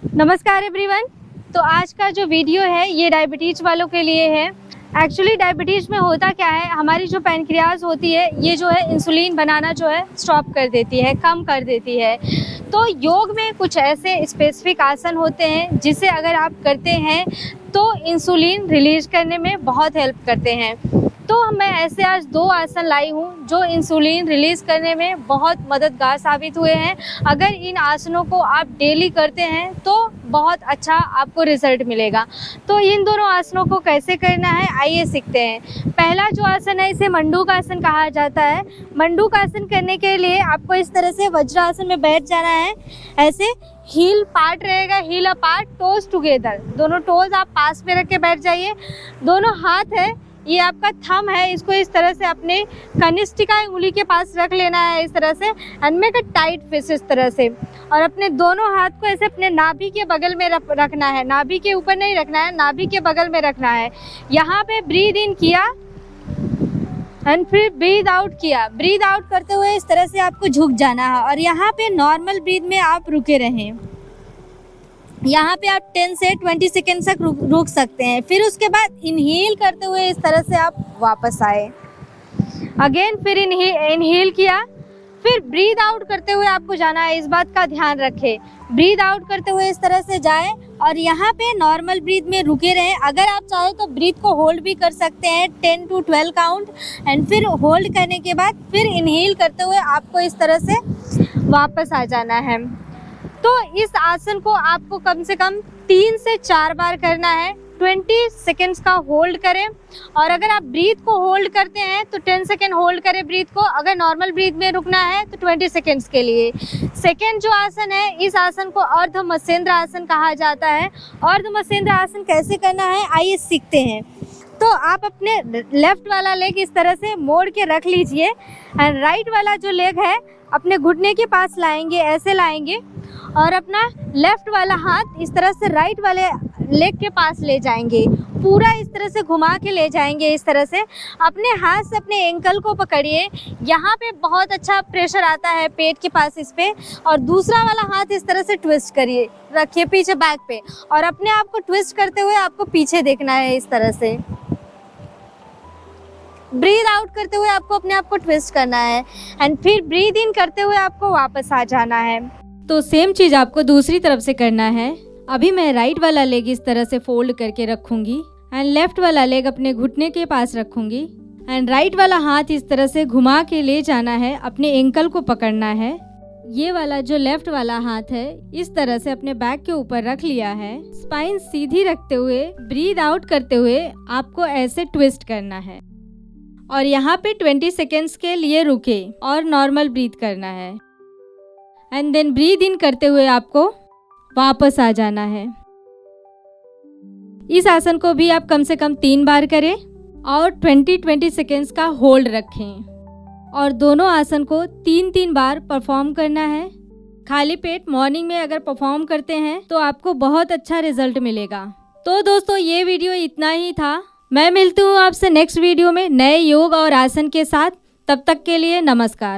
नमस्कार एवरीवन। तो आज का जो वीडियो है ये डायबिटीज़ वालों के लिए है। एक्चुअली डायबिटीज़ में होता क्या है, हमारी जो पैनक्रियाज होती है ये जो है इंसुलिन बनाना जो है स्टॉप कर देती है, कम कर देती है। तो योग में कुछ ऐसे स्पेसिफिक आसन होते हैं जिसे अगर आप करते हैं तो इंसुलिन रिलीज़ करने में बहुत हेल्प करते हैं। तो मैं ऐसे आज 2 आसन लाई हूँ जो इंसुलिन रिलीज़ करने में बहुत मददगार साबित हुए हैं। अगर इन आसनों को आप डेली करते हैं तो बहुत अच्छा आपको रिज़ल्ट मिलेगा। तो इन दोनों आसनों को कैसे करना है आइए सीखते हैं। पहला जो आसन है इसे मंडूक आसन कहा जाता है। मंडूक आसन करने के लिए आपको इस तरह से वज्रासन में बैठ जाना है। ऐसे हील पार्ट रहेगा, हील अपार्ट, टोज टुगेदर, दोनों टोज आप पास में रख के बैठ जाइए। दोनों हाथ है, ये आपका थंब है, इसको इस तरह से अपने कनिष्ठिका उंगली के पास रख लेना है इस तरह से, and make a tight fist इस तरह से। और अपने दोनों हाथ को ऐसे अपने नाभि के बगल में रखना है, नाभि के ऊपर नहीं रखना है, नाभि के बगल में रखना है। यहाँ पे ब्रीद इन किया एंड फिर ब्रीद आउट किया। ब्रीद आउट करते हुए इस तरह से आपको झुक जाना है और यहाँ पे नॉर्मल ब्रीद में आप रुके रहें। यहाँ पे आप 10 से 20 सेकेंड तक रुक सकते हैं। फिर उसके बाद इनहेल करते हुए इस तरह से आप वापस आए। अगेन फिर इनहेल किया, फिर ब्रीद आउट करते हुए आपको जाना है। इस बात का ध्यान रखें, ब्रीद आउट करते हुए इस तरह से जाएं और यहाँ पे नॉर्मल ब्रीद में रुके रहें। अगर आप चाहें तो ब्रीद को होल्ड भी कर सकते हैं 10 to 12 काउंट, एंड फिर होल्ड करने के बाद फिर इनहेल करते हुए आपको इस तरह से वापस आ जाना है। तो इस आसन को आपको कम से कम 3 से 4 बार करना है। 20 सेकेंड्स का होल्ड करें, और अगर आप ब्रीथ को होल्ड करते हैं तो 10 सेकेंड होल्ड करें ब्रीथ को। अगर नॉर्मल ब्रीथ में रुकना है तो 20 सेकेंड्स के लिए। सेकेंड जो आसन है, इस आसन को अर्ध मत्स्येंद्र आसन कहा जाता है। अर्ध मत्स्येंद्र आसन कैसे करना है आइए सीखते हैं। तो आप अपने लेफ्ट वाला लेग इस तरह से मोड़ के रख लीजिए, एंड राइट वाला जो लेग है अपने घुटने के पास लाएंगे, ऐसे लाएंगे, और अपना लेफ्ट वाला हाथ इस तरह से राइट वाले लेग के पास ले जाएंगे। पूरा इस तरह से घुमा के ले जाएंगे। इस तरह से अपने हाथ से अपने एंकल को पकड़िए, यहाँ पे बहुत अच्छा प्रेशर आता है पेट के पास इस पे, और दूसरा वाला हाथ इस तरह से ट्विस्ट करिए, रखिए पीछे बैक पे, और अपने आप को ट्विस्ट करते हुए आपको पीछे देखना है इस तरह से। ब्रीद आउट करते हुए आपको अपने आप को ट्विस्ट करना है, एंड फिर ब्रीद इन करते हुए आपको वापस आ जाना है। तो सेम चीज़ आपको दूसरी तरफ से करना है। अभी मैं राइट वाला लेग इस तरह से फोल्ड करके रखूंगी, एंड लेफ्ट वाला लेग अपने घुटने के पास रखूंगी, एंड राइट वाला हाथ इस तरह से घुमा के ले जाना है, अपने एंकल को पकड़ना है। ये वाला जो लेफ्ट वाला हाथ है इस तरह से अपने बैक के ऊपर रख लिया है। स्पाइन सीधी रखते हुए ब्रीद आउट करते हुए आपको ऐसे ट्विस्ट करना है, और यहाँ पे 20 सेकेंड्स के लिए रुके और नॉर्मल ब्रीथ करना है, एंड देन ब्रीद इन करते हुए आपको वापस आ जाना है। इस आसन को भी आप कम से कम 3 बार करें और 20 सेकेंड्स का होल्ड रखें, और दोनों आसन को 3 बार परफॉर्म करना है। खाली पेट मॉर्निंग में अगर परफॉर्म करते हैं तो आपको बहुत अच्छा रिजल्ट मिलेगा। तो दोस्तों ये वीडियो इतना ही था। मैं मिलती हूँ आपसे नेक्स्ट वीडियो में नए योग और आसन के साथ। तब तक के लिए नमस्कार।